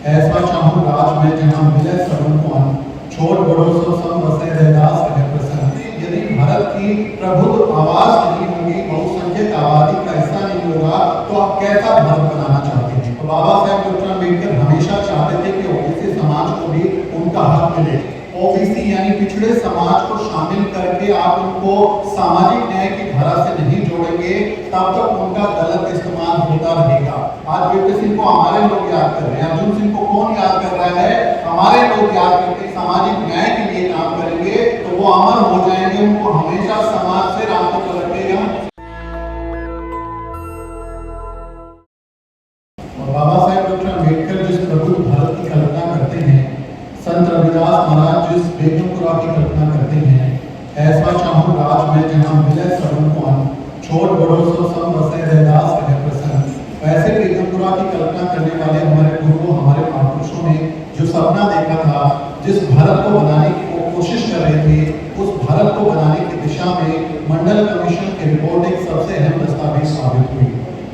ऐसा चाहूं राज में जहां मिले सबन को अन्न, छोट बड़ों सो सम बसे रैदास रहे प्रसन्न। यदि भारत की प्रबुद्ध आवाज नहीं होगी, बहुसंख्यक आबादी का हिस्सा नहीं होगा, तो आप कैसा भारत बनाना चाहते हैं? तो बाबा साहेब डॉक्टर अम्बेडकर हमेशा चाहते थे कि ओबीसी समाज को भी उनका हक मिले। ओबीसी यानी पिछड़े समाज को शामिल करके आप उनको सामाजिक न्याय की धारा से नहीं जोड़ेंगे, तब तक उनका गलत इस्तेमाल होता रहेगा। आज वीपी सिंह को हमारे लोग याद कर रहे हैं, अर्जुन सिंह को कौन याद कर रहा है? हमारे लोग याद करके सामाजिक न्याय के लिए काम करेंगे तो वो अमर हो जाएंगे, उनको हमेशा समाज से रास्तों पर रखेगा। और बाबा साहेब डॉक्टर अम्बेडकर जिस प्रबुद्ध भारत की कल्पना करते हैं, संत रविदास महाराज जिस बेगमपुरा की कल्पना करते हैं, ऐसा चाहूं राज में जहां मिले सबन को अन्न, छोट बड़ों सो सम बसे रैदास रहे प्रसन्न। वैसे बेगमपुरा की कल्पना करने वाले हमारे गुरुओं, हमारे महापुरुषों ने जो सपना देखा था, जिस भारत को बनाने की वो कोशिश कर रहे थे, उस भारत को बनाने की दिशा में मंडल कमीशन की रिपोर्ट एक सबसे अहम दस्तावेज साबित हुई।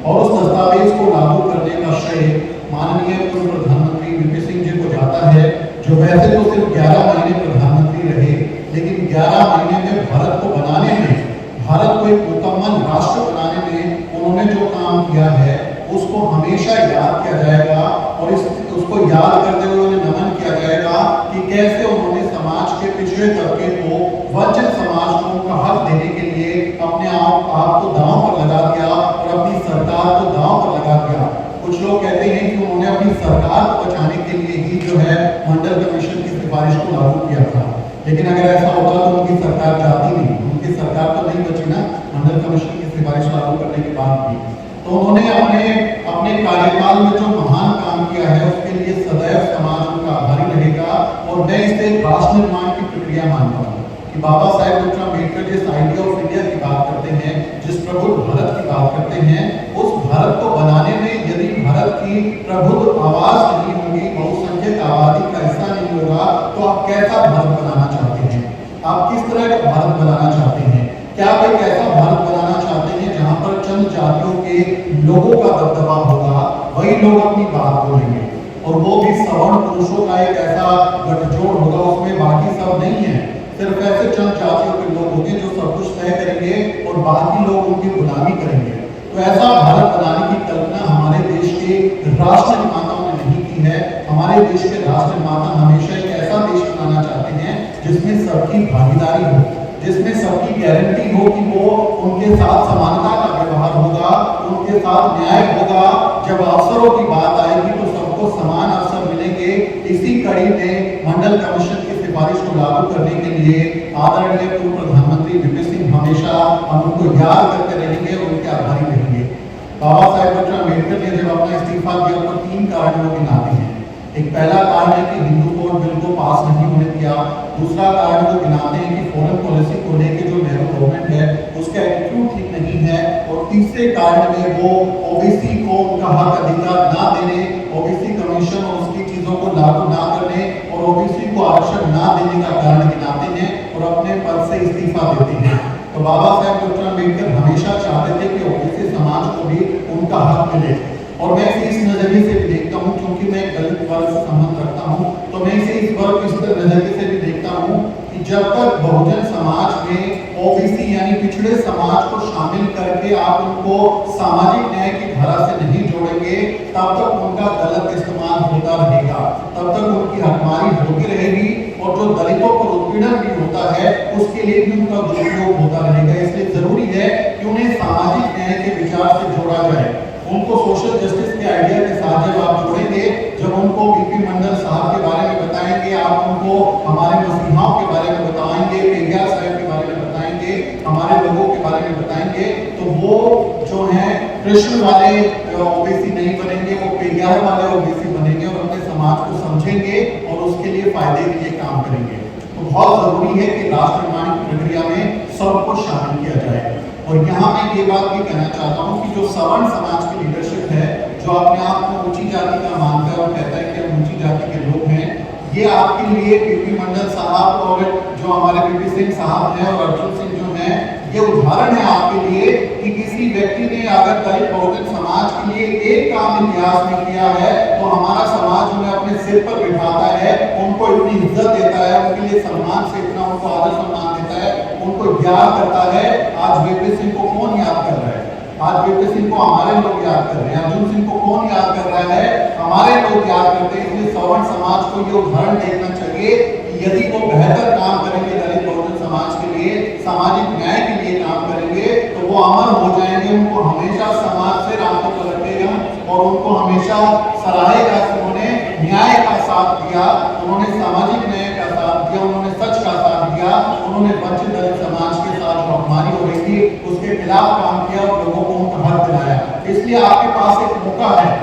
और उस दस्तावेज को लागू करने का श्रेय माननीय पूर्व प्रधानमंत्री वीपी सिंह जी को जाता है, जो वैसे तो सिर्फ 11 महीने प्रधानमंत्री रहे, लेकिन 11 महीने में भारत को बनाने में, भारत को एक मुकम्मल राष्ट्र बनाने में उन्होंने जो काम किया है उसको हमेशा याद किया जाएगा। और उसको याद करते हुए उन्हें नमन किया जाएगा कि कैसे उन्होंने समाज के पिछड़े तबके को, वंचित समाज को उनका हक देने के लिए अपने आप को दांव पर लगा दिया और अपनी सरकार को दांव पर लगा दिया। कुछ लोग कहते हैं कि उन्होंने अपनी सरकार को बचाने के लिए ही जो है मंडल कमीशन की सिफारिश को लागू किया था, लेकिन अगर ऐसा होता तो उनकी सरकार जाती नहीं, उनकी सरकार तो नहीं बची ना मंडल कमीशन की सिफारिश लागू करने के बाद भी। तो उन्होंने अपने कार्यकाल में जो महान काम किया है उसके लिए सदैव समाज उनका आभारी रहेगा। और मैं इसे राष्ट्र निर्माण की प्रक्रिया मानता हूँ कि बाबा साहेब डॉक्टर अम्बेडकर जिस आइडिया ऑफ इंडिया की बात करते हैं, जिस प्रबुद्ध भारत की बात करते हैं, उस भारत को बनाने में यदि भारत की प्रबुद्ध आवाज नहीं होगी, बहुसंख्यक आबादी का हिस्सा नहीं होगा, तो आप कैसा भारत बनाना चाहते हैं? आप किस तरह का भारत बनाना चाहते हैं? क्या आप एक ऐसा भारत बनाना चाहते हैं जहां पर चंद जातियों के लोगों का दबदबा होगा, वही लोग अपनी बात बोलेंगे, और वो भी सवर्ण पुरुषों का एक ऐसा गठजोड़ होगा, उसमें बाकी सब नहीं है, सिर्फ ऐसे चंद जातियों के लोग होंगे जो सब कुछ तय करेंगे और बाकी लोग उनकी गुलामी करेंगे। तो ऐसा भारत बनाने की कल्पना हमारे देश के राष्ट्र निर्माताओं ने नहीं की है। हमारे देश के राष्ट्र निर्माता हमेशा एक ऐसा देश बनाना चाहते हैं जिसमें सबकी भागीदारी हो, जिसमें सबकी गारंटी हो कि वो उनके साथ समानता का व्यवहार होगा, उनके साथ न्याय होगा। जब अवसरों की बात आएगी तो सबको समान अवसर मिलेंगे। इसी कड़ी में मंडल कमीशन की सिफारिश को लागू करने के लिए आदरणीय पूर्व प्रधानमंत्री वीपी सिंह हमेशा हम उनको याद करते रहेंगे और उनके आभारी रहेंगे। बाबा साहेब डॉक्टर अम्बेडकर ने जब अपना इस्तीफा दिया तो 3 कारणों के गिनाते हैं। एक पहला कारण है कि हिंदू कोड बिल को पास नहीं होने दिया, दूसरा कारण वो गिनाते हैं कि फॉरेन पॉलिसी को लेकर जो नेहरू गवर्नमेंट है उसका एटीट्यूड ठीक नहीं है, और तीसरे कारण में वो ओबीसी को उनका हक अधिकार ना देने, ओबीसी कमीशन और उसकी चीजों को लागू ना करने और ओबीसी को आरक्षण ना देने का कारण गिनाते हैं और अपने पद से इस्तीफा देते हैं। तो बाबा साहेब डॉक्टर अम्बेडकर हमेशा चाहते थे कि ओबीसी समाज को भी उनका हक मिले, और मैं इसे इस नजरिए से भी देखता हूँ, क्योंकि मैं दलित वर्ग से संबंध रखता हूँ, तो मैं इसे इस नजरिए से भी देखता हूँ कि जब तक बहुजन समाज में ओबीसी यानी पिछड़े समाज को शामिल करके आप उनको सामाजिक न्याय की धारा से नहीं जोड़ेंगे, तब तक उनका गलत इस्तेमाल होता रहेगा, तब तक उनकी हकमारी होती रहेगी, और जो दलितों पर उत्पीड़न भी होता है उसके लिए भी उनका दुरुपयोग होता रहेगा। इसलिए जरूरी है कि उन्हें सामाजिक न्याय के विचार से जोड़ा जाए। उनको सोशल जस्टिस के आइडिया के साथ जब आप जोड़ेंगे, जब उनको बीपी मंडल साहब के बारे में बताएंगे, आप उनको हमारे मसीहाओं के बारे में बताएंगे, पेरियार साहब के बारे में बताएंगे, हमारे लोगों के बारे में बताएंगे, तो वो जो है कृष्ण वाले ओबीसी नहीं बनेंगे, वो पेरियार वाले ओबीसी बनेंगे और अपने समाज को समझेंगे और उसके लिए फायदे के लिए काम करेंगे। तो बहुत जरूरी है कि राष्ट्र निर्माण की प्रक्रिया में सबको शामिल किया जाए। और यहाँ मैं ये बात भी कहना चाहता हूँ कि जो सवर्ण समाज की लीडरशिप है, जो अपने आप को ऊंची जाति का मानता है और कहता है कि हम ऊंची जाति के लोग हैं, ये आपके लिए बीपी मंडल साहब और जो हमारे वीपी सिंह साहब हैं और अर्जुन सिंह जो हैं, ये उदाहरण है आपके लिए कि किसी व्यक्ति ने अगर दलित बहुजन समाज के लिए एक काम इतिहास में किया है तो हमारा समाज उन्हें अपने सिर पर बिठाता है, उनको इतनी इज्जत देता है, उनके लिए सम्मान से इतना उनको आदर सम्मान देता है, उनको याद करता है। आज वीपी सिंह को कौन याद कर रहा है? आज वीपी सिंह को हमारे लोग याद कर रहे हैं। अर्जुन सिंह को कौन याद कर रहा है? हमारे लोग याद करते हैं। इसलिए सवर्ण समाज को ये उदाहरण देखना चाहिए कि यदि वो बेहतर काम करेंगे दलित बहुजन समाज के लिए, सामाजिक न्याय के लिए काम करेंगे तो वो अमर हो जाएंगे। उनको हमेशा समाज से रातों को रखेगा और उनको हमेशा सराहेगा कि उन्होंने न्याय का साथ दिया, उन्होंने सामाजिक न्याय का साथ दिया, उन्होंने सच का साथ दिया, उन्होंने वंचित दलित समाज के साथ जो अपमानी हो रही थी उसके खिलाफ काम किया और लोगों को उनका हक दिलाया। इसलिए आपके पास एक मौका है,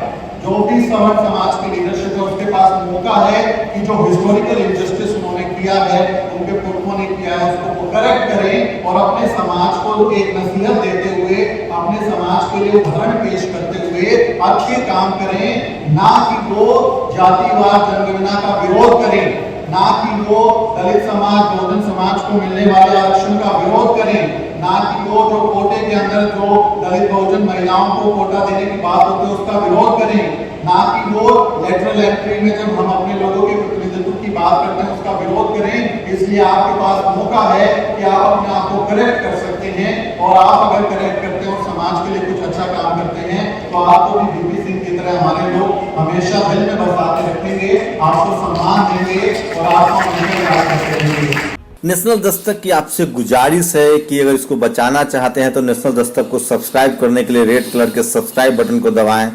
जो भी सवर्ण समाज की लीडरशिप है उसके पास मौका है कि जो हिस्टोरिकल इनजस्टिस उन्होंने किया है, उनके पुरखों ने किया है, उसको वो करेक्ट करें और अपने समाज को एक नसीहत देते हुए, अपने समाज के लिए उदाहरण पेश करते हुए अच्छे काम करें। ना कि वो जातिवाद जनगणना का विरोध करें, ना कि वो दलित समाज बहुजन समाज को मिलने वाले आरक्षण का विरोध करें, ना कि वो जो कोटे के अंदर जो दलित बहुजन महिलाओं को कोटा देने की बात होती है उसका विरोध करें, ना कि वो लेटरल एंट्री में जब हम अपने लोगों के प्रतिनिधित्व की बात करते हैं उसका विरोध करें। इसलिए आपके पास मौका है कि आप अपने आप को करेक्ट कर सकते हैं और आप अगर करेक्ट करते हैं और समाज के लिए कुछ अच्छा काम करते हैं तो आपको भी वीपी सिंह की तरह हमारे लोग हमेशा दिल में बसाते रखेंगे, आपको सम्मान देंगे और आपको हमेशा याद करते रहेंगे। नेशनल दस्तक की आपसे गुजारिश है कि अगर इसको बचाना चाहते हैं तो नेशनल दस्तक को सब्सक्राइब करने के लिए रेड कलर के सब्सक्राइब बटन को दबाएं,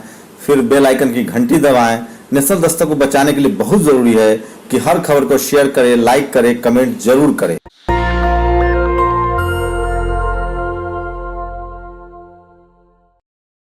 फिर बेल आइकन की घंटी दबाएं। नेशनल दस्तक को बचाने के लिए बहुत ज़रूरी है कि हर खबर को शेयर करें, लाइक करें, कमेंट जरूर करें।